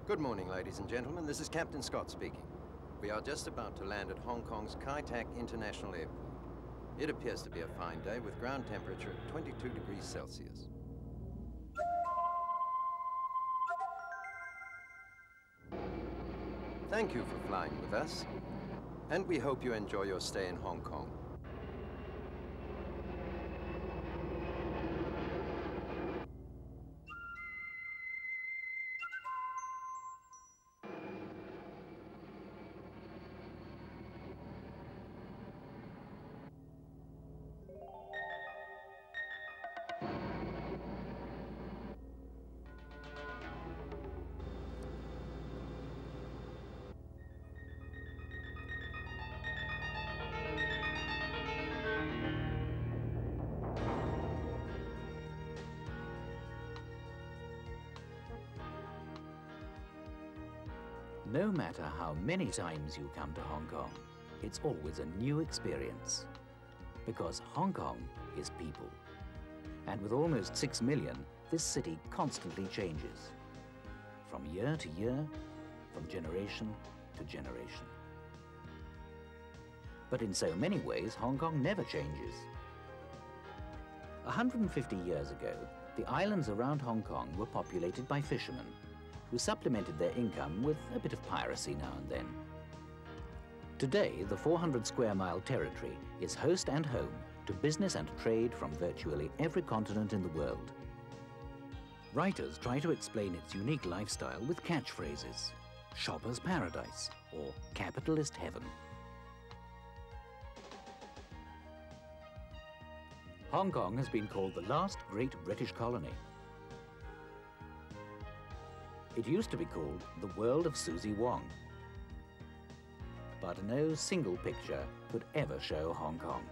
Good morning, ladies and gentlemen. This is Captain Scott speaking. We are just about to land at Hong Kong's Kai Tak International Airport. It appears to be a fine day with ground temperature at 22 degrees Celsius. Thank you for flying with us, and we hope you enjoy your stay in Hong Kong. No matter how many times you come to Hong Kong, it's always a new experience. Because Hong Kong is people. And with almost 6 million, this city constantly changes. From year to year, from generation to generation. But in so many ways, Hong Kong never changes. 150 years ago, the islands around Hong Kong were populated by fishermen, who supplemented their income with a bit of piracy now and then. Today, the 400 square mile territory is host and home to business and trade from virtually every continent in the world. Writers try to explain its unique lifestyle with catchphrases: shopper's paradise or capitalist heaven. Hong Kong has been called the last great British colony. It used to be called the world of Susie Wong. But no single picture could ever show Hong Kong.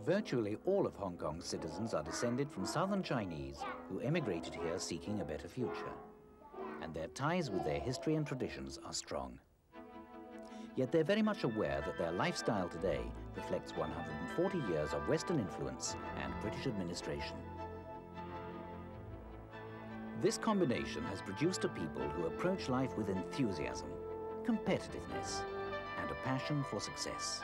Virtually all of Hong Kong's citizens are descended from southern Chinese who emigrated here seeking a better future. And their ties with their history and traditions are strong. Yet they're very much aware that their lifestyle today reflects 140 years of Western influence and British administration. This combination has produced a people who approach life with enthusiasm, competitiveness, and a passion for success.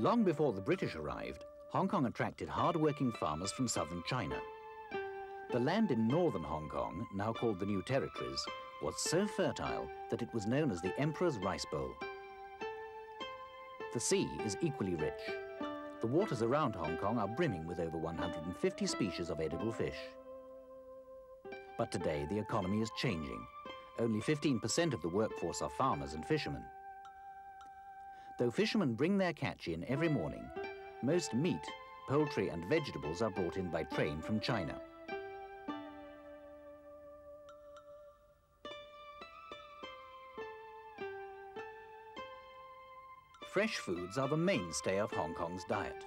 Long before the British arrived, Hong Kong attracted hard-working farmers from southern China. The land in northern Hong Kong, now called the New Territories, was so fertile that it was known as the Emperor's Rice Bowl. The sea is equally rich. The waters around Hong Kong are brimming with over 150 species of edible fish. But today the economy is changing. Only 15% of the workforce are farmers and fishermen. Though fishermen bring their catch in every morning, most meat, poultry and vegetables are brought in by train from China. Fresh foods are the mainstay of Hong Kong's diet.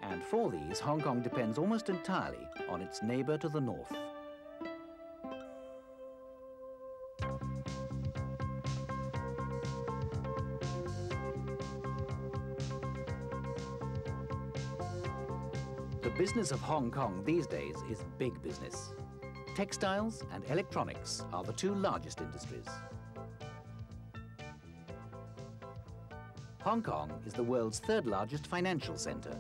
And for these, Hong Kong depends almost entirely on its neighbour to the north. The business of Hong Kong these days is big business. Textiles and electronics are the two largest industries. Hong Kong is the world's third largest financial centre.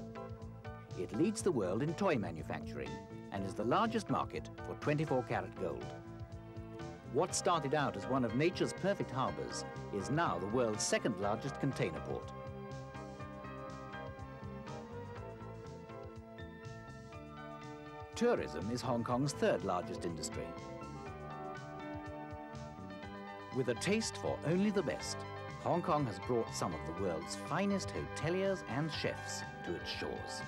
It leads the world in toy manufacturing and is the largest market for 24-karat gold. What started out as one of nature's perfect harbours is now the world's second largest container port. Tourism is Hong Kong's third largest industry. With a taste for only the best, Hong Kong has brought some of the world's finest hoteliers and chefs to its shores.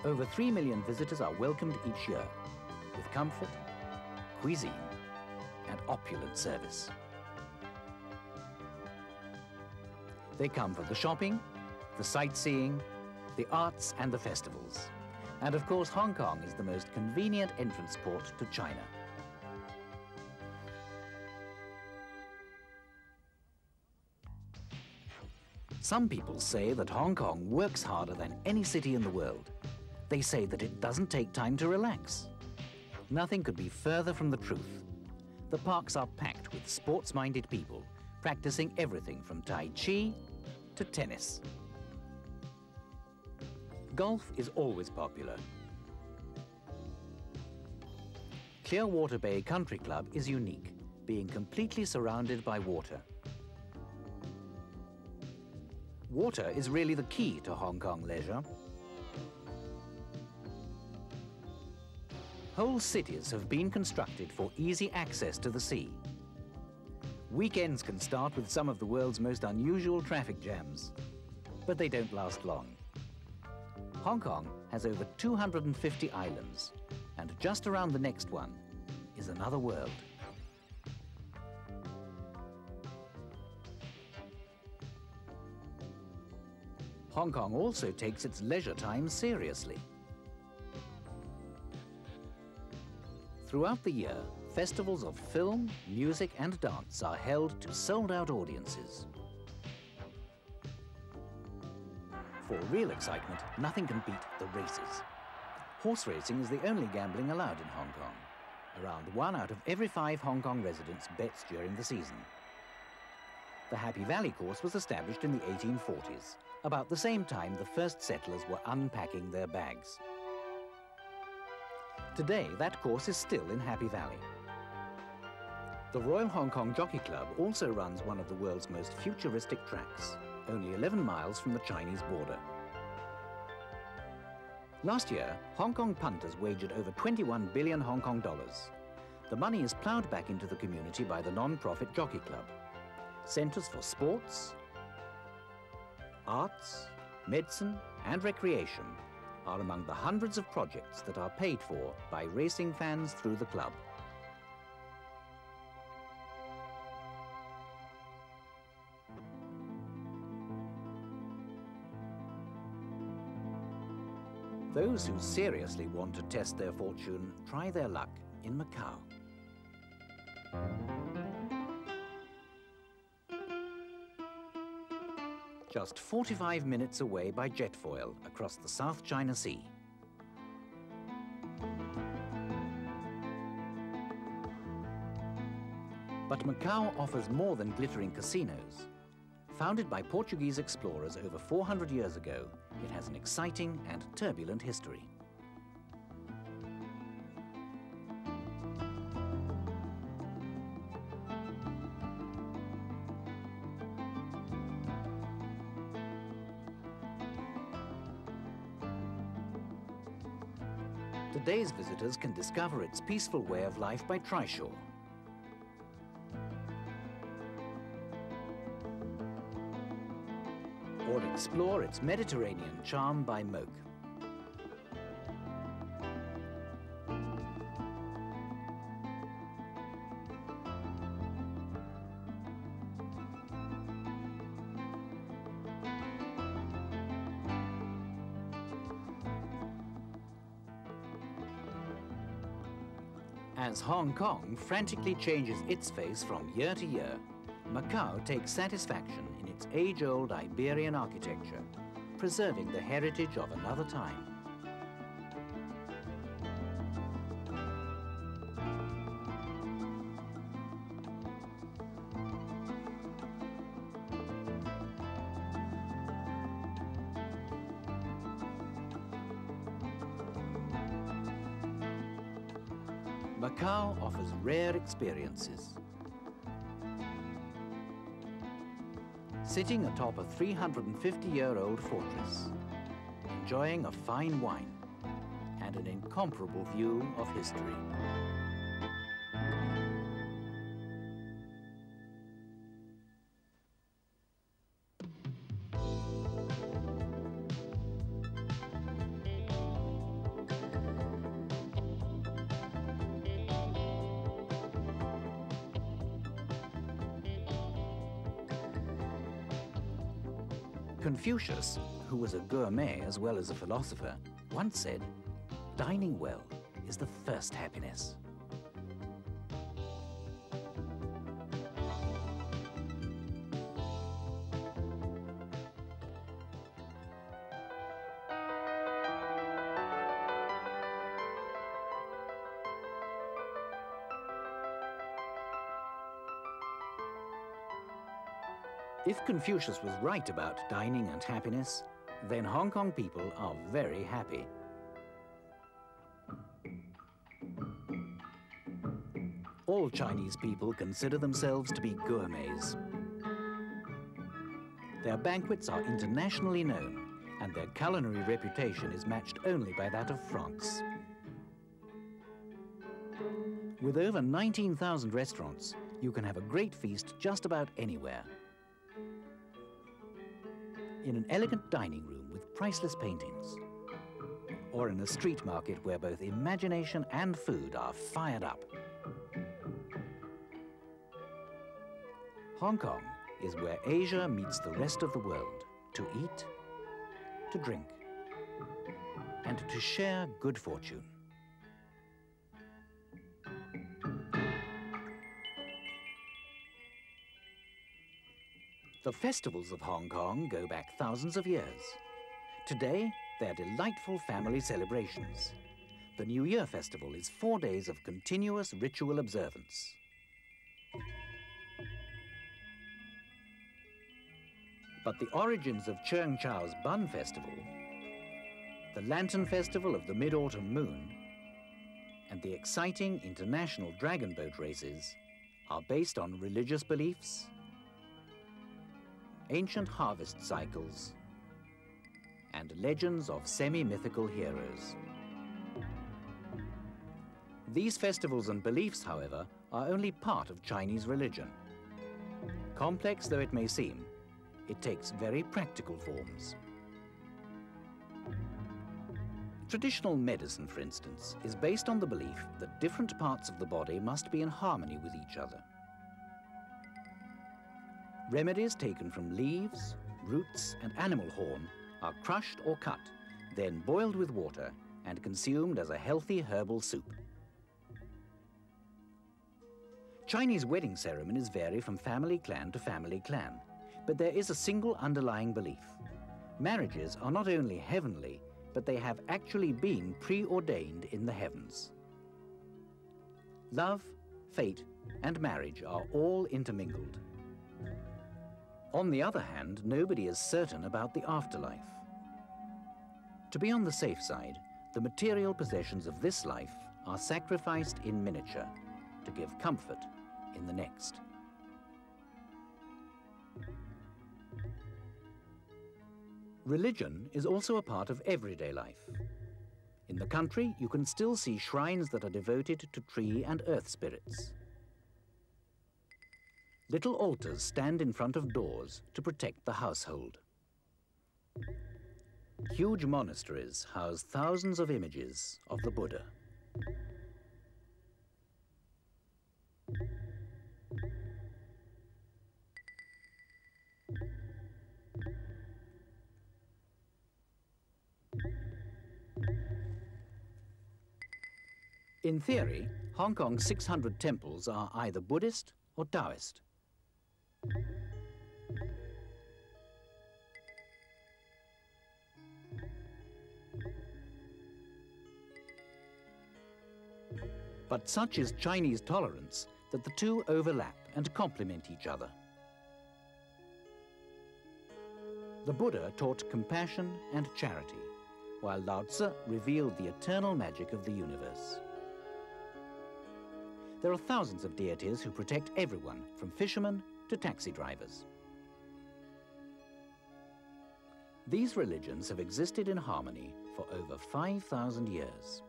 Over 3 million visitors are welcomed each year with comfort, cuisine, and opulent service. They come for the shopping, the sightseeing, the arts and the festivals. And of course, Hong Kong is the most convenient entrance port to China. Some people say that Hong Kong works harder than any city in the world. They say that it doesn't take time to relax. Nothing could be further from the truth. The parks are packed with sports-minded people, practicing everything from Tai Chi to tennis. Golf is always popular. Clearwater Bay Country Club is unique, being completely surrounded by water. Water is really the key to Hong Kong leisure. Whole cities have been constructed for easy access to the sea. Weekends can start with some of the world's most unusual traffic jams, but they don't last long. Hong Kong has over 250 islands, and just around the next one is another world. Hong Kong also takes its leisure time seriously. Throughout the year, festivals of film, music and dance are held to sold-out audiences. For real excitement, nothing can beat the races. Horse racing is the only gambling allowed in Hong Kong. Around 1 out of every 5 Hong Kong residents bets during the season. The Happy Valley course was established in the 1840s, about the same time the first settlers were unpacking their bags. Today, that course is still in Happy Valley. The Royal Hong Kong Jockey Club also runs one of the world's most futuristic tracks, only 11 miles from the Chinese border. Last year, Hong Kong punters wagered over 21 billion Hong Kong dollars. The money is ploughed back into the community by the non-profit Jockey Club. Centres for sports, arts, medicine and recreation are among the hundreds of projects that are paid for by racing fans through the club. Those who seriously want to test their fortune try their luck in Macau. Just 45 minutes away by jetfoil across the South China Sea. But Macau offers more than glittering casinos. Founded by Portuguese explorers over 400 years ago, it has an exciting and turbulent history. Today's visitors can discover its peaceful way of life by Trishaw. Or explore its Mediterranean charm by Moke. As Hong Kong frantically changes its face from year to year, Macau takes satisfaction in its age-old Iberian architecture, preserving the heritage of another time. Macau offers rare experiences. Sitting atop a 350-year-old fortress, enjoying a fine wine and an incomparable view of history. Confucius, who was a gourmet as well as a philosopher, once said, "Dining well is the first happiness." If Confucius was right about dining and happiness, then Hong Kong people are very happy. All Chinese people consider themselves to be gourmets. Their banquets are internationally known, and their culinary reputation is matched only by that of France. With over 19,000 restaurants, you can have a great feast just about anywhere. In an elegant dining room with priceless paintings, or in a street market where both imagination and food are fired up. Hong Kong is where Asia meets the rest of the world to eat, to drink, and to share good fortune. The festivals of Hong Kong go back thousands of years. Today, they're delightful family celebrations. The New Year festival is 4 days of continuous ritual observance. But the origins of Cheung Chao's Bun Festival, the Lantern Festival of the Mid-Autumn Moon, and the exciting international dragon boat races are based on religious beliefs, ancient harvest cycles, and legends of semi-mythical heroes. These festivals and beliefs, however, are only part of Chinese religion. Complex though it may seem, it takes very practical forms. Traditional medicine, for instance, is based on the belief that different parts of the body must be in harmony with each other. Remedies taken from leaves, roots, and animal horn are crushed or cut, then boiled with water and consumed as a healthy herbal soup. Chinese wedding ceremonies vary from family clan to family clan, but there is a single underlying belief. Marriages are not only heavenly, but they have actually been preordained in the heavens. Love, fate, and marriage are all intermingled. On the other hand, nobody is certain about the afterlife. To be on the safe side, the material possessions of this life are sacrificed in miniature to give comfort in the next. Religion is also a part of everyday life. In the country, you can still see shrines that are devoted to tree and earth spirits. Little altars stand in front of doors to protect the household. Huge monasteries house thousands of images of the Buddha. In theory, Hong Kong's 600 temples are either Buddhist or Taoist. But such is Chinese tolerance that the two overlap and complement each other. The Buddha taught compassion and charity, while Lao Tzu revealed the eternal magic of the universe. There are thousands of deities who protect everyone, from fishermen to taxi drivers. These religions have existed in harmony for over 5,000 years.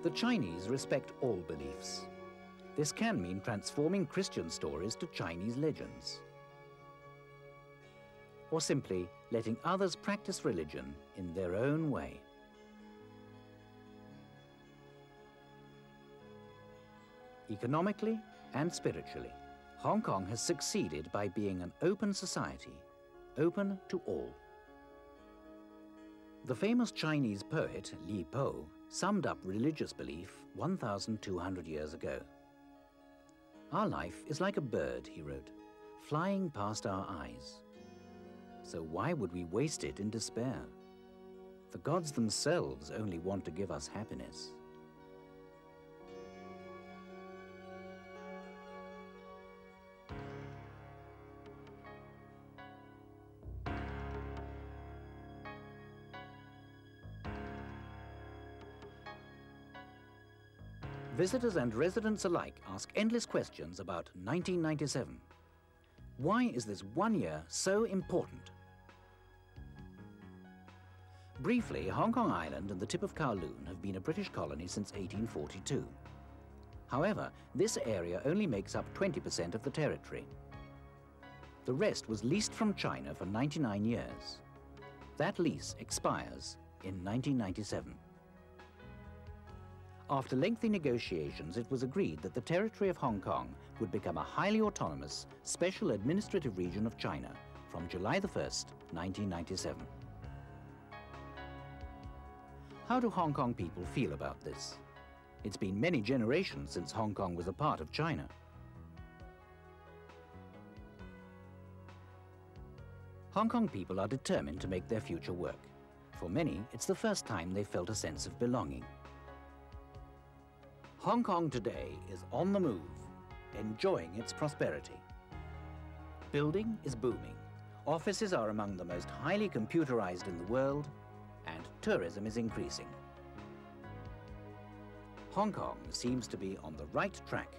The Chinese respect all beliefs. This can mean transforming Christian stories to Chinese legends, or simply letting others practice religion in their own way. Economically, and spiritually, Hong Kong has succeeded by being an open society, open to all. The famous Chinese poet Li Po summed up religious belief 1,200 years ago. "Our life is like a bird," he wrote, "flying past our eyes. So why would we waste it in despair? The gods themselves only want to give us happiness." Visitors and residents alike ask endless questions about 1997. Why is this one year so important? Briefly, Hong Kong Island and the tip of Kowloon have been a British colony since 1842. However, this area only makes up 20% of the territory. The rest was leased from China for 99 years. That lease expires in 1997. After lengthy negotiations, it was agreed that the territory of Hong Kong would become a highly autonomous special administrative region of China from July the 1st, 1997. How do Hong Kong people feel about this? It's been many generations since Hong Kong was a part of China. Hong Kong people are determined to make their future work. For many, it's the first time they've felt a sense of belonging. Hong Kong today is on the move, enjoying its prosperity. Building is booming. Offices are among the most highly computerized in the world, and tourism is increasing. Hong Kong seems to be on the right track.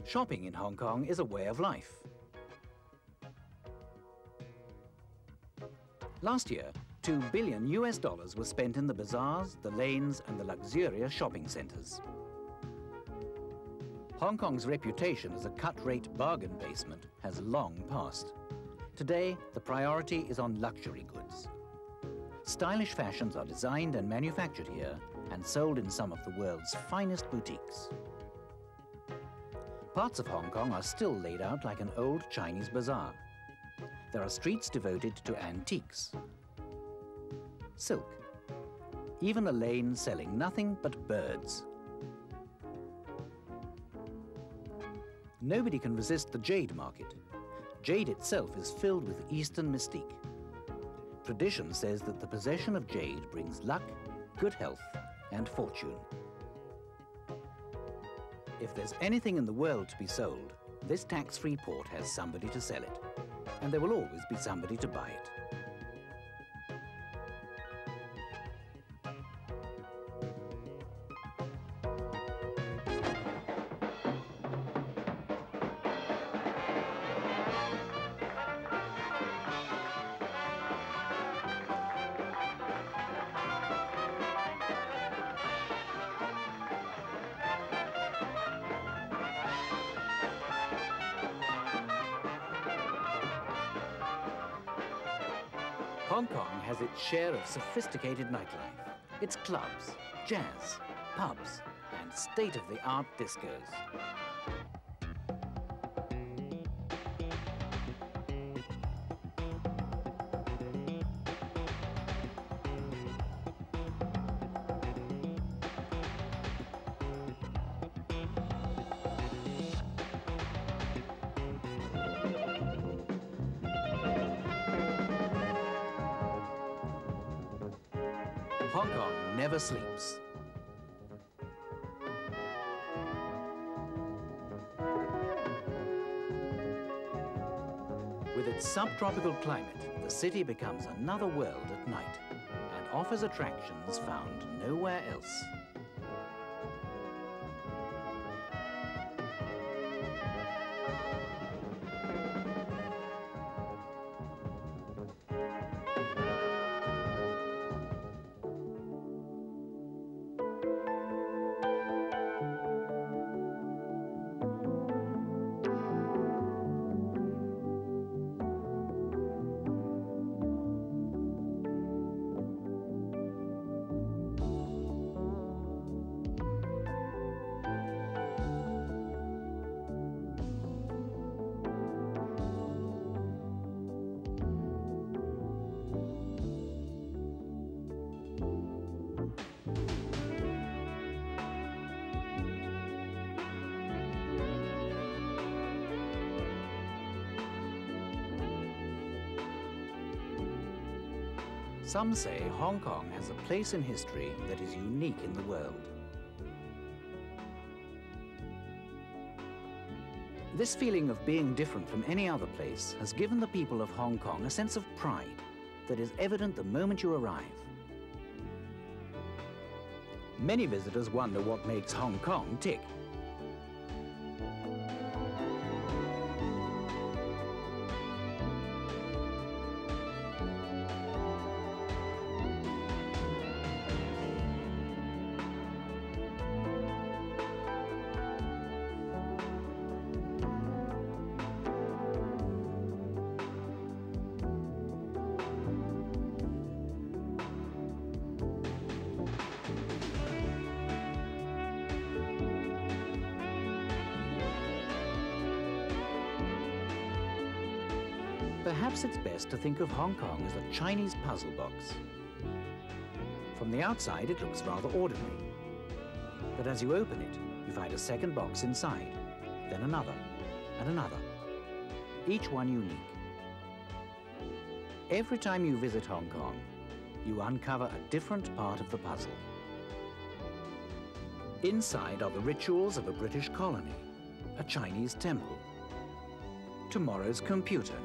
Shopping in Hong Kong is a way of life. Last year, $2 billion was spent in the bazaars, the lanes, and the luxurious shopping centers. Hong Kong's reputation as a cut-rate bargain basement has long passed. Today, the priority is on luxury goods. Stylish fashions are designed and manufactured here and sold in some of the world's finest boutiques. Parts of Hong Kong are still laid out like an old Chinese bazaar. There are streets devoted to antiques, silk, even a lane selling nothing but birds. Nobody can resist the jade market. Jade itself is filled with Eastern mystique. Tradition says that the possession of jade brings luck, good health, and fortune. If there's anything in the world to be sold, this tax-free port has somebody to sell it, and there will always be somebody to buy it. Hong Kong has its share of sophisticated nightlife. Its clubs, jazz, pubs, and state-of-the-art discos. Hong Kong never sleeps. With its subtropical climate, the city becomes another world at night and offers attractions found nowhere else. Some say Hong Kong has a place in history that is unique in the world. This feeling of being different from any other place has given the people of Hong Kong a sense of pride that is evident the moment you arrive. Many visitors wonder what makes Hong Kong tick. Perhaps it's best to think of Hong Kong as a Chinese puzzle box. From the outside, it looks rather ordinary. But as you open it, you find a second box inside, then another, and another, each one unique. Every time you visit Hong Kong, you uncover a different part of the puzzle. Inside are the rituals of a British colony, a Chinese temple, tomorrow's computer,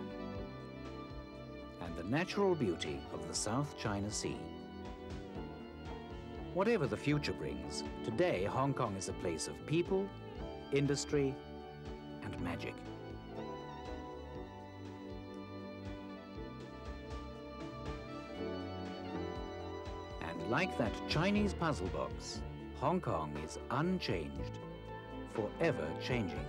and the natural beauty of the South China Sea. Whatever the future brings, today Hong Kong is a place of people, industry, and magic. And like that Chinese puzzle box, Hong Kong is unchanged, forever changing.